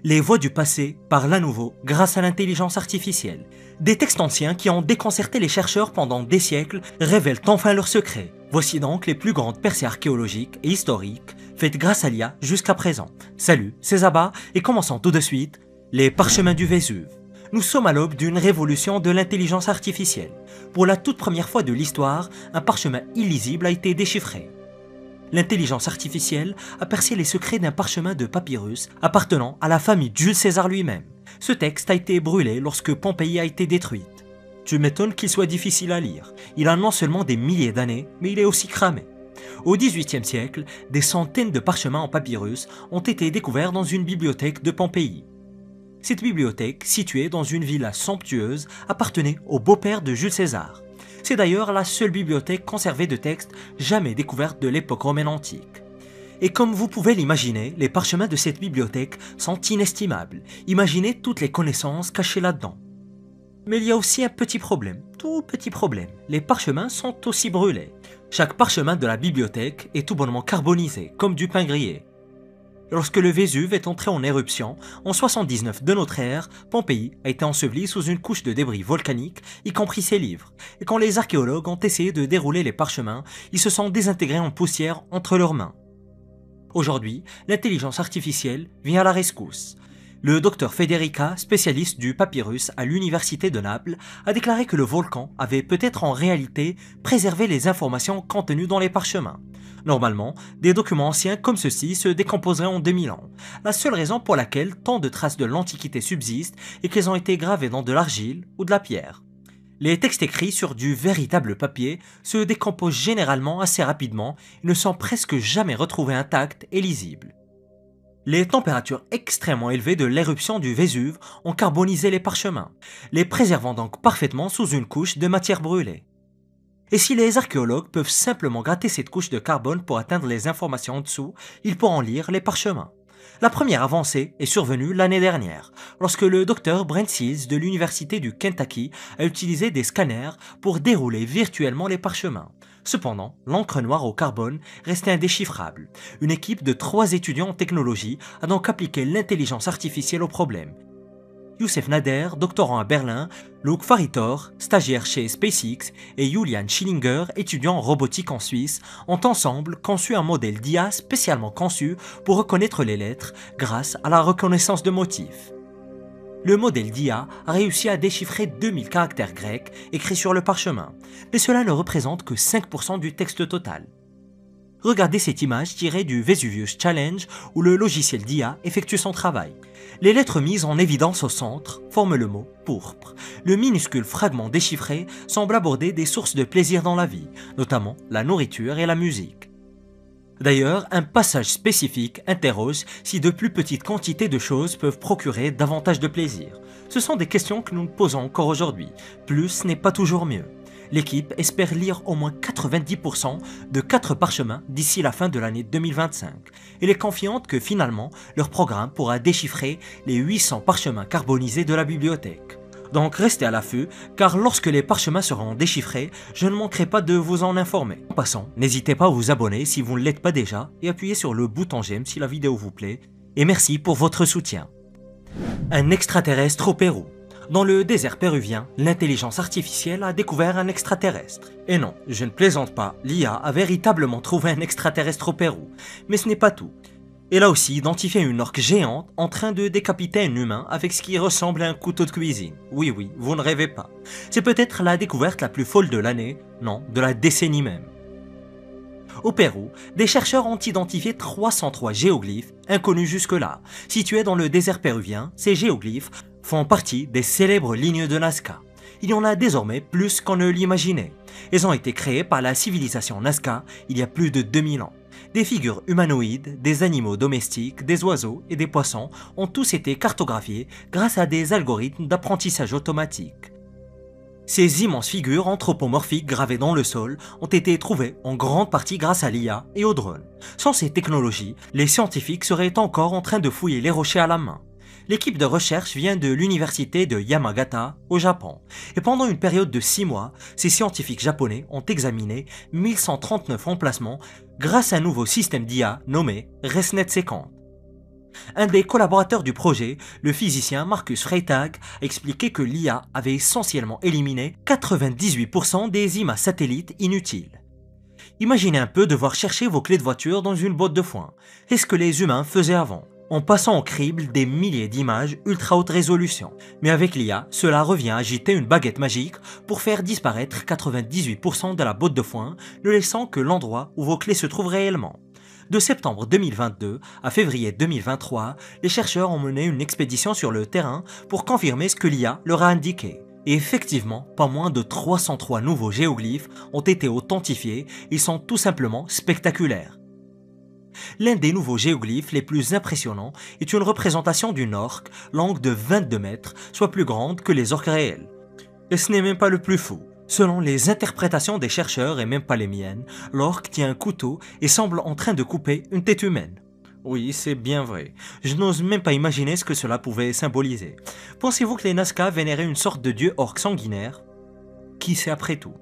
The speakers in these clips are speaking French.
Les voix du passé parlent à nouveau grâce à l'intelligence artificielle. Des textes anciens qui ont déconcerté les chercheurs pendant des siècles révèlent enfin leurs secrets. Voici donc les plus grandes percées archéologiques et historiques faites grâce à l'IA jusqu'à présent. Salut, c'est Zaba et commençons tout de suite les parchemins du Vésuve. Nous sommes à l'aube d'une révolution de l'intelligence artificielle. Pour la toute première fois de l'histoire, un parchemin illisible a été déchiffré. L'intelligence artificielle a percé les secrets d'un parchemin de papyrus appartenant à la famille de Jules César lui-même. Ce texte a été brûlé lorsque Pompéi a été détruite. Tu m'étonnes qu'il soit difficile à lire. Il a non seulement des milliers d'années, mais il est aussi cramé. Au XVIIIe siècle, des centaines de parchemins en papyrus ont été découverts dans une bibliothèque de Pompéi. Cette bibliothèque, située dans une villa somptueuse, appartenait au beau-père de Jules César. C'est d'ailleurs la seule bibliothèque conservée de textes jamais découvertes de l'époque romaine antique. Et comme vous pouvez l'imaginer, les parchemins de cette bibliothèque sont inestimables. Imaginez toutes les connaissances cachées là-dedans. Mais il y a aussi un petit problème, tout petit problème. Les parchemins sont aussi brûlés. Chaque parchemin de la bibliothèque est tout bonnement carbonisé, comme du pain grillé. Lorsque le Vésuve est entré en éruption, en 79 de notre ère, Pompéi a été enseveli sous une couche de débris volcaniques, y compris ses livres. Et quand les archéologues ont essayé de dérouler les parchemins, ils se sont désintégrés en poussière entre leurs mains. Aujourd'hui, l'intelligence artificielle vient à la rescousse. Le docteur Federica, spécialiste du papyrus à l'université de Naples, a déclaré que le volcan avait peut-être en réalité préservé les informations contenues dans les parchemins. Normalement, des documents anciens comme ceux-ci se décomposeraient en 2000 ans. La seule raison pour laquelle tant de traces de l'Antiquité subsistent est qu'elles ont été gravées dans de l'argile ou de la pierre. Les textes écrits sur du véritable papier se décomposent généralement assez rapidement et ne sont presque jamais retrouvés intacts et lisibles. Les températures extrêmement élevées de l'éruption du Vésuve ont carbonisé les parchemins, les préservant donc parfaitement sous une couche de matière brûlée. Et si les archéologues peuvent simplement gratter cette couche de carbone pour atteindre les informations en dessous, ils pourront lire les parchemins. La première avancée est survenue l'année dernière, lorsque le docteur Brent Seals de l'université du Kentucky a utilisé des scanners pour dérouler virtuellement les parchemins. Cependant, l'encre noire au carbone restait indéchiffrable. Une équipe de 3 étudiants en technologie a donc appliqué l'intelligence artificielle au problème. Youssef Nader, doctorant à Berlin, Luc Faritor, stagiaire chez SpaceX, et Julian Schillinger, étudiant en robotique en Suisse, ont ensemble conçu un modèle d'IA spécialement conçu pour reconnaître les lettres grâce à la reconnaissance de motifs. Le modèle d'IA a réussi à déchiffrer 2000 caractères grecs écrits sur le parchemin, mais cela ne représente que 5% du texte total. Regardez cette image tirée du Vesuvius Challenge où le logiciel d'IA effectue son travail. Les lettres mises en évidence au centre forment le mot « pourpre ». Le minuscule fragment déchiffré semble aborder des sources de plaisir dans la vie, notamment la nourriture et la musique. D'ailleurs, un passage spécifique interroge si de plus petites quantités de choses peuvent procurer davantage de plaisir. Ce sont des questions que nous nous posons encore aujourd'hui. Plus n'est pas toujours mieux. L'équipe espère lire au moins 90% de 4 parchemins d'ici la fin de l'année 2025. Elle est confiante que finalement, leur programme pourra déchiffrer les 800 parchemins carbonisés de la bibliothèque. Donc restez à l'affût, car lorsque les parchemins seront déchiffrés, je ne manquerai pas de vous en informer. En passant, n'hésitez pas à vous abonner si vous ne l'êtes pas déjà et appuyez sur le bouton j'aime si la vidéo vous plaît. Et merci pour votre soutien. Un extraterrestre au Pérou. Dans le désert péruvien, l'intelligence artificielle a découvert un extraterrestre. Et non, je ne plaisante pas, l'IA a véritablement trouvé un extraterrestre au Pérou. Mais ce n'est pas tout. Elle a aussi identifié une orque géante en train de décapiter un humain avec ce qui ressemble à un couteau de cuisine. Oui, vous ne rêvez pas. C'est peut-être la découverte la plus folle de l'année, non, de la décennie même. Au Pérou, des chercheurs ont identifié 303 géoglyphes inconnus jusque-là. Situés dans le désert péruvien, ces géoglyphes font partie des célèbres lignes de Nazca. Il y en a désormais plus qu'on ne l'imaginait. Elles ont été créées par la civilisation Nazca il y a plus de 2000 ans. Des figures humanoïdes, des animaux domestiques, des oiseaux et des poissons ont tous été cartographiés grâce à des algorithmes d'apprentissage automatique. Ces immenses figures anthropomorphiques gravées dans le sol ont été trouvées en grande partie grâce à l'IA et aux drones. Sans ces technologies, les scientifiques seraient encore en train de fouiller les rochers à la main. L'équipe de recherche vient de l'université de Yamagata, au Japon, et pendant une période de 6 mois, ces scientifiques japonais ont examiné 1139 emplacements grâce à un nouveau système d'IA nommé ResNet 50. Un des collaborateurs du projet, le physicien Marcus Freytag, a expliqué que l'IA avait essentiellement éliminé 98% des images satellites inutiles. Imaginez un peu devoir chercher vos clés de voiture dans une botte de foin. C'est ce que les humains faisaient avant, en passant au crible des milliers d'images ultra haute résolution. Mais avec l'IA, cela revient à agiter une baguette magique pour faire disparaître 98% de la botte de foin, ne laissant que l'endroit où vos clés se trouvent réellement. De septembre 2022 à février 2023, les chercheurs ont mené une expédition sur le terrain pour confirmer ce que l'IA leur a indiqué. Et effectivement, pas moins de 303 nouveaux géoglyphes ont été authentifiés, ils sont tout simplement spectaculaires. L'un des nouveaux géoglyphes les plus impressionnants est une représentation d'une orque longue de 22 mètres, soit plus grande que les orques réelles. Et ce n'est même pas le plus fou. Selon les interprétations des chercheurs et même pas les miennes, l'orque tient un couteau et semble en train de couper une tête humaine. Oui, c'est bien vrai. Je n'ose même pas imaginer ce que cela pouvait symboliser. Pensez-vous que les Nazca vénéraient une sorte de dieu orque sanguinaire? Qui sait après tout?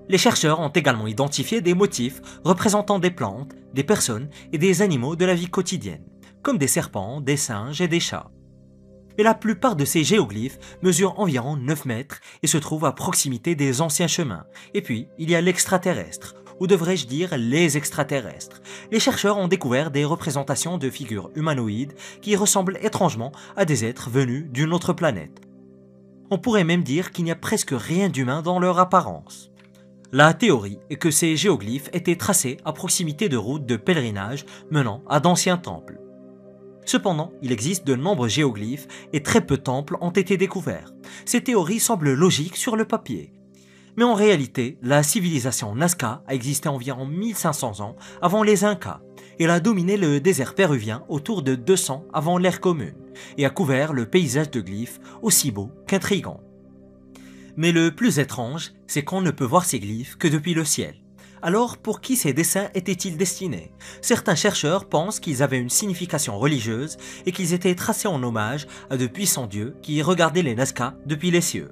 Les chercheurs ont également identifié des motifs représentant des plantes, des personnes et des animaux de la vie quotidienne, comme des serpents, des singes et des chats. Et la plupart de ces géoglyphes mesurent environ 9 mètres et se trouvent à proximité des anciens chemins. Et puis, il y a l'extraterrestre, ou devrais-je dire les extraterrestres. Les chercheurs ont découvert des représentations de figures humanoïdes qui ressemblent étrangement à des êtres venus d'une autre planète. On pourrait même dire qu'il n'y a presque rien d'humain dans leur apparence. La théorie est que ces géoglyphes étaient tracés à proximité de routes de pèlerinage menant à d'anciens temples. Cependant, il existe de nombreux géoglyphes et très peu de temples ont été découverts. Ces théories semblent logiques sur le papier. Mais en réalité, la civilisation Nazca a existé environ 1500 ans avant les Incas. Elle a dominé le désert péruvien autour de 200 avant l'ère commune et a couvert le paysage de glyphes aussi beau qu'intrigant. Mais le plus étrange, c'est qu'on ne peut voir ces glyphes que depuis le ciel. Alors, pour qui ces dessins étaient-ils destinés? Certains chercheurs pensent qu'ils avaient une signification religieuse et qu'ils étaient tracés en hommage à de puissants dieux qui regardaient les Nazca depuis les cieux.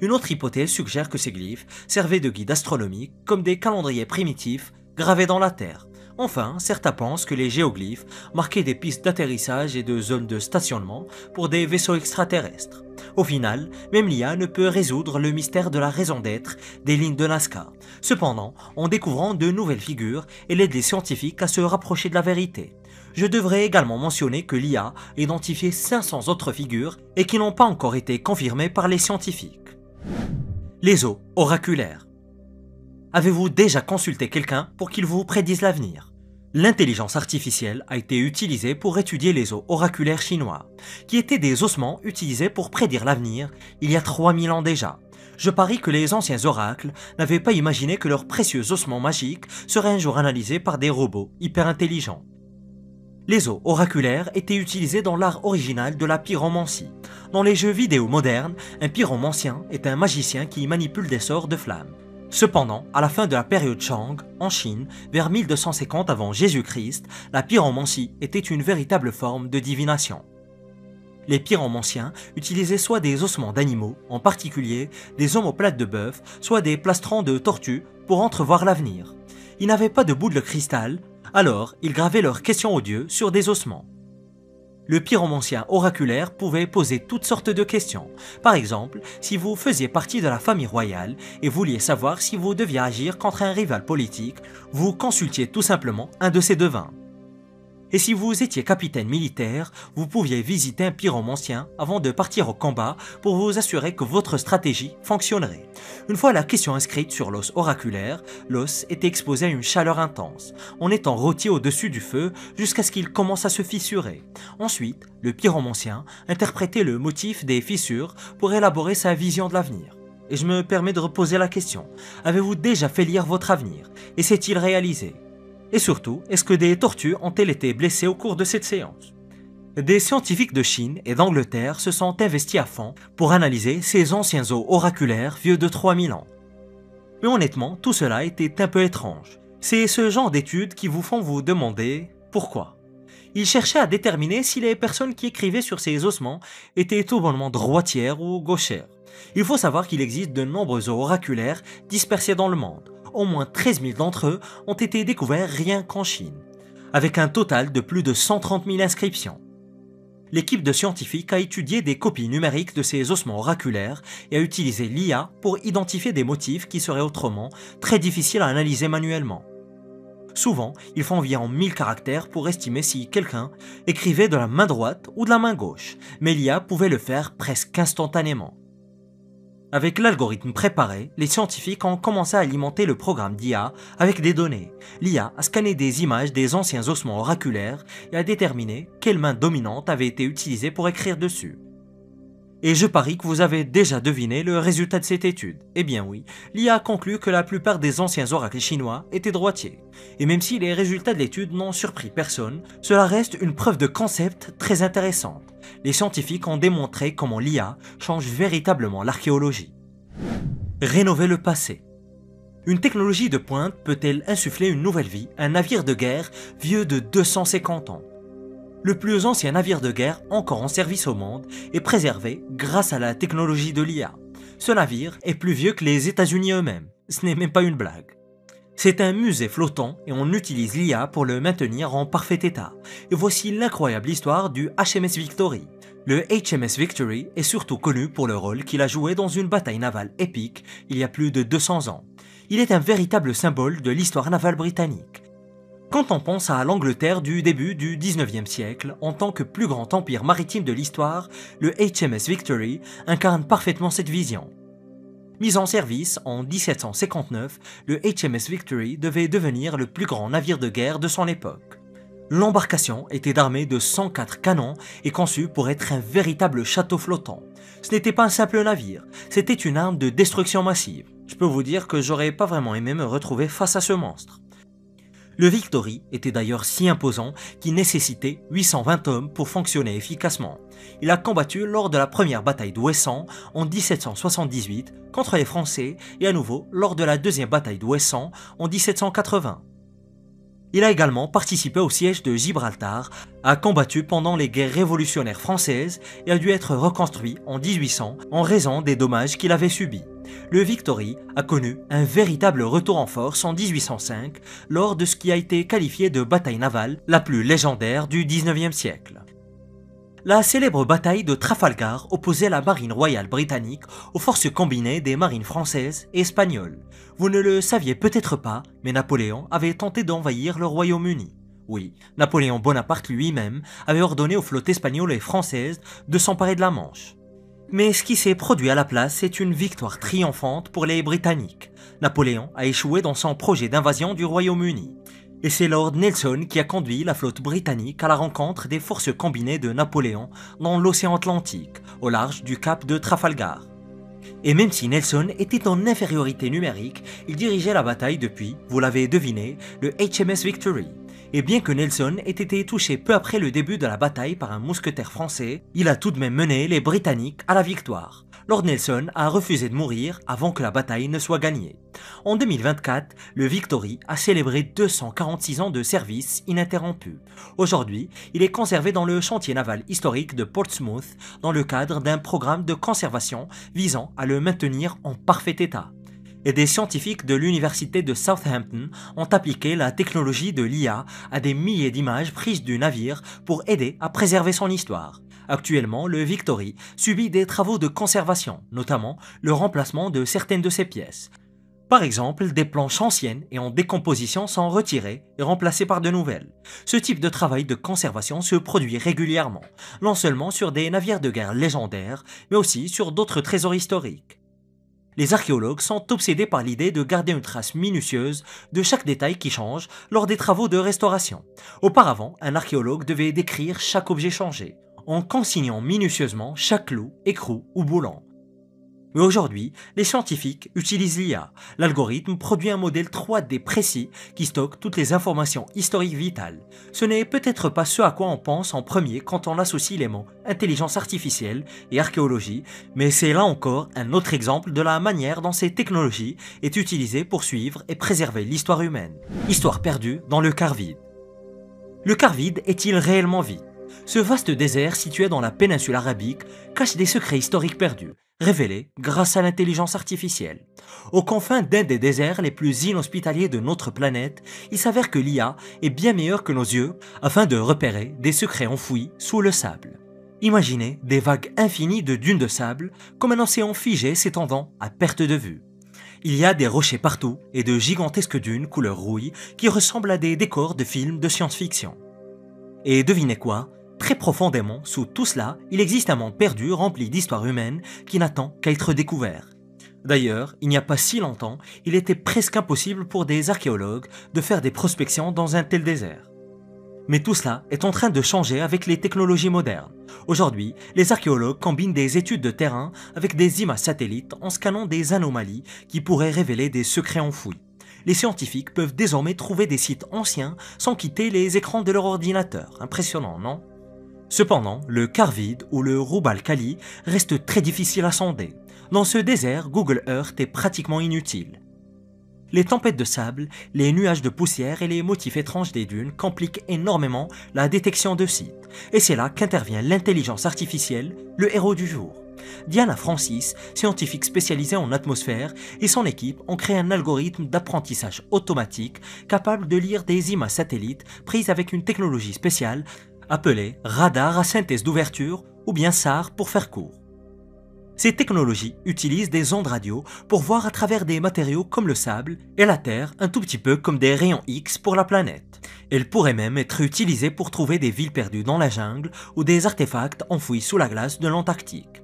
Une autre hypothèse suggère que ces glyphes servaient de guides astronomiques comme des calendriers primitifs gravés dans la terre. Enfin, certains pensent que les géoglyphes marquaient des pistes d'atterrissage et de zones de stationnement pour des vaisseaux extraterrestres. Au final, même l'IA ne peut résoudre le mystère de la raison d'être des lignes de Nazca. Cependant, en découvrant de nouvelles figures, elle aide les scientifiques à se rapprocher de la vérité. Je devrais également mentionner que l'IA a identifié 500 autres figures et qui n'ont pas encore été confirmées par les scientifiques. Les os oraculaires. Avez-vous déjà consulté quelqu'un pour qu'il vous prédise l'avenir? L'intelligence artificielle a été utilisée pour étudier les os oraculaires chinois, qui étaient des ossements utilisés pour prédire l'avenir il y a 3000 ans déjà. Je parie que les anciens oracles n'avaient pas imaginé que leurs précieux ossements magiques seraient un jour analysés par des robots hyper intelligents. Les os oraculaires étaient utilisés dans l'art original de la pyromancie. Dans les jeux vidéo modernes, un pyromancien est un magicien qui manipule des sorts de flammes. Cependant, à la fin de la période Shang, en Chine, vers 1250 avant Jésus-Christ, la pyromancie était une véritable forme de divination. Les pyromanciens utilisaient soit des ossements d'animaux, en particulier des omoplates de bœuf, soit des plastrons de tortues pour entrevoir l'avenir. Ils n'avaient pas de boule de cristal, alors ils gravaient leurs questions aux dieux sur des ossements. Le pyromancien oraculaire pouvait poser toutes sortes de questions. Par exemple, si vous faisiez partie de la famille royale et vouliez savoir si vous deviez agir contre un rival politique, vous consultiez tout simplement un de ces devins. Et si vous étiez capitaine militaire, vous pouviez visiter un pyromancien avant de partir au combat pour vous assurer que votre stratégie fonctionnerait. Une fois la question inscrite sur l'os oraculaire, l'os était exposé à une chaleur intense, en étant rôti au-dessus du feu jusqu'à ce qu'il commence à se fissurer. Ensuite, le pyromancien interprétait le motif des fissures pour élaborer sa vision de l'avenir. Et je me permets de reposer la question, avez-vous déjà fait lire votre avenir et s'est-il réalisé? Et surtout, est-ce que des tortues ont-elles été blessées au cours de cette séance? Des scientifiques de Chine et d'Angleterre se sont investis à fond pour analyser ces anciens os oraculaires vieux de 3000 ans. Mais honnêtement, tout cela était un peu étrange. C'est ce genre d'études qui vous font vous demander pourquoi. Ils cherchaient à déterminer si les personnes qui écrivaient sur ces ossements étaient tout bonnement droitières ou gauchères. Il faut savoir qu'il existe de nombreux os oraculaires dispersés dans le monde. Au moins 13 000 d'entre eux ont été découverts rien qu'en Chine. avec un total de plus de 130 000 inscriptions. L'équipe de scientifiques a étudié des copies numériques de ces ossements oraculaires et a utilisé l'IA pour identifier des motifs qui seraient autrement très difficiles à analyser manuellement. Souvent, il faut environ 1000 caractères pour estimer si quelqu'un écrivait de la main droite ou de la main gauche, mais l'IA pouvait le faire presque instantanément. Avec l'algorithme préparé, les scientifiques ont commencé à alimenter le programme d'IA avec des données. L'IA a scanné des images des anciens ossements oraculaires et a déterminé quelle main dominante avait été utilisée pour écrire dessus. Et je parie que vous avez déjà deviné le résultat de cette étude. Eh bien oui, l'IA a conclu que la plupart des anciens oracles chinois étaient droitiers. Et même si les résultats de l'étude n'ont surpris personne, cela reste une preuve de concept très intéressante. Les scientifiques ont démontré comment l'IA change véritablement l'archéologie. Rénover le passé. Une technologie de pointe peut-elle insuffler une nouvelle vie à un navire de guerre vieux de 250 ans? Le plus ancien navire de guerre encore en service au monde est préservé grâce à la technologie de l'IA. Ce navire est plus vieux que les États-Unis eux-mêmes. Ce n'est même pas une blague. C'est un musée flottant et on utilise l'IA pour le maintenir en parfait état. Et voici l'incroyable histoire du HMS Victory. Le HMS Victory est surtout connu pour le rôle qu'il a joué dans une bataille navale épique il y a plus de 200 ans. Il est un véritable symbole de l'histoire navale britannique. Quand on pense à l'Angleterre du début du 19e siècle, en tant que plus grand empire maritime de l'histoire, le HMS Victory incarne parfaitement cette vision. Mis en service en 1759, le HMS Victory devait devenir le plus grand navire de guerre de son époque. L'embarcation était armée de 104 canons et conçue pour être un véritable château flottant. Ce n'était pas un simple navire, c'était une arme de destruction massive. Je peux vous dire que j'aurais pas vraiment aimé me retrouver face à ce monstre. Le Victory était d'ailleurs si imposant qu'il nécessitait 820 hommes pour fonctionner efficacement. Il a combattu lors de la première bataille d'Ouessant en 1778 contre les Français et à nouveau lors de la deuxième bataille d'Ouessant en 1780. Il a également participé au siège de Gibraltar, a combattu pendant les guerres révolutionnaires françaises et a dû être reconstruit en 1800 en raison des dommages qu'il avait subis. Le Victory a connu un véritable retour en force en 1805 lors de ce qui a été qualifié de bataille navale la plus légendaire du 19e siècle. La célèbre bataille de Trafalgar opposait la marine royale britannique aux forces combinées des marines françaises et espagnoles. Vous ne le saviez peut-être pas, mais Napoléon avait tenté d'envahir le Royaume-Uni. Oui, Napoléon Bonaparte lui-même avait ordonné aux flottes espagnoles et françaises de s'emparer de la Manche. Mais ce qui s'est produit à la place, c'est une victoire triomphante pour les Britanniques. Napoléon a échoué dans son projet d'invasion du Royaume-Uni. Et c'est Lord Nelson qui a conduit la flotte britannique à la rencontre des forces combinées de Napoléon dans l'océan Atlantique, au large du cap de Trafalgar. Et même si Nelson était en infériorité numérique, il dirigeait la bataille depuis, vous l'avez deviné, le HMS Victory. Et bien que Nelson ait été touché peu après le début de la bataille par un mousquetaire français, il a tout de même mené les Britanniques à la victoire. Lord Nelson a refusé de mourir avant que la bataille ne soit gagnée. En 2024, le Victory a célébré 246 ans de service ininterrompu. Aujourd'hui, il est conservé dans le chantier naval historique de Portsmouth dans le cadre d'un programme de conservation visant à le maintenir en parfait état. Et des scientifiques de l'université de Southampton ont appliqué la technologie de l'IA à des milliers d'images prises du navire pour aider à préserver son histoire. Actuellement, le Victory subit des travaux de conservation, notamment le remplacement de certaines de ses pièces. Par exemple, des planches anciennes et en décomposition sont retirées et remplacées par de nouvelles. Ce type de travail de conservation se produit régulièrement, non seulement sur des navires de guerre légendaires, mais aussi sur d'autres trésors historiques. Les archéologues sont obsédés par l'idée de garder une trace minutieuse de chaque détail qui change lors des travaux de restauration. Auparavant, un archéologue devait décrire chaque objet changé, en consignant minutieusement chaque clou, écrou ou boulon. Mais aujourd'hui, les scientifiques utilisent l'IA. L'algorithme produit un modèle 3D précis qui stocke toutes les informations historiques vitales. Ce n'est peut-être pas ce à quoi on pense en premier quand on associe les mots intelligence artificielle et archéologie, mais c'est là encore un autre exemple de la manière dont ces technologies est utilisée pour suivre et préserver l'histoire humaine. Histoire perdue dans le quart vide. Le quart vide est-il réellement vide ? Ce vaste désert situé dans la péninsule arabique cache des secrets historiques perdus, révélés grâce à l'intelligence artificielle. Aux confins d'un des déserts les plus inhospitaliers de notre planète, il s'avère que l'IA est bien meilleure que nos yeux afin de repérer des secrets enfouis sous le sable. Imaginez des vagues infinies de dunes de sable comme un océan figé s'étendant à perte de vue. Il y a des rochers partout et de gigantesques dunes couleur rouille qui ressemblent à des décors de films de science-fiction. Et devinez quoi? Très profondément, sous tout cela, il existe un monde perdu rempli d'histoires humaines qui n'attend qu'à être découvert. D'ailleurs, il n'y a pas si longtemps, il était presque impossible pour des archéologues de faire des prospections dans un tel désert. Mais tout cela est en train de changer avec les technologies modernes. Aujourd'hui, les archéologues combinent des études de terrain avec des images satellites en scannant des anomalies qui pourraient révéler des secrets enfouis. Les scientifiques peuvent désormais trouver des sites anciens sans quitter les écrans de leur ordinateur. Impressionnant, non? Cependant, le quart vide ou le Rubal Khali reste très difficile à sonder. Dans ce désert, Google Earth est pratiquement inutile. Les tempêtes de sable, les nuages de poussière et les motifs étranges des dunes compliquent énormément la détection de sites. Et c'est là qu'intervient l'intelligence artificielle, le héros du jour. Diana Francis, scientifique spécialisée en atmosphère, et son équipe ont créé un algorithme d'apprentissage automatique capable de lire des images satellites prises avec une technologie spéciale appelée radar à synthèse d'ouverture ou bien SAR pour faire court. Ces technologies utilisent des ondes radio pour voir à travers des matériaux comme le sable et la Terre un tout petit peu comme des rayons X pour la planète. Elles pourraient même être utilisées pour trouver des villes perdues dans la jungle ou des artefacts enfouis sous la glace de l'Antarctique.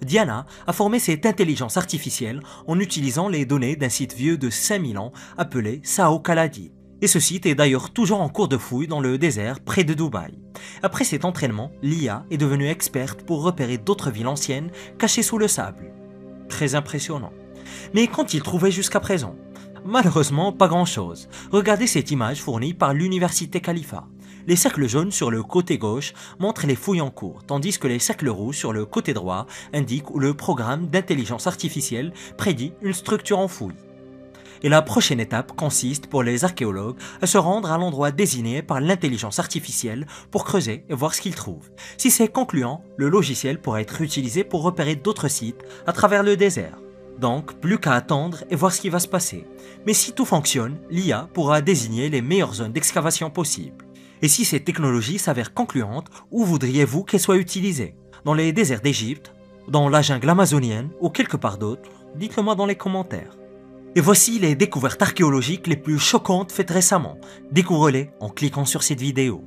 Diana a formé cette intelligence artificielle en utilisant les données d'un site vieux de 5000 ans appelé Sao Kaladi. Et ce site est d'ailleurs toujours en cours de fouille dans le désert près de Dubaï. Après cet entraînement, l'IA est devenue experte pour repérer d'autres villes anciennes cachées sous le sable. Très impressionnant. Mais qu'ont-ils trouvé jusqu'à présent? Malheureusement, pas grand-chose. Regardez cette image fournie par l'université Khalifa. Les cercles jaunes sur le côté gauche montrent les fouilles en cours, tandis que les cercles roux sur le côté droit indiquent où le programme d'intelligence artificielle prédit une structure enfouie. Et la prochaine étape consiste pour les archéologues à se rendre à l'endroit désigné par l'intelligence artificielle pour creuser et voir ce qu'ils trouvent. Si c'est concluant, le logiciel pourra être utilisé pour repérer d'autres sites à travers le désert. Donc, plus qu'à attendre et voir ce qui va se passer. Mais si tout fonctionne, l'IA pourra désigner les meilleures zones d'excavation possibles. Et si ces technologies s'avèrent concluantes, où voudriez-vous qu'elles soient utilisées? Dans les déserts d'Égypte, dans la jungle amazonienne ou quelque part d'autre? Dites-le moi dans les commentaires. Et voici les découvertes archéologiques les plus choquantes faites récemment. Découvrez-les en cliquant sur cette vidéo.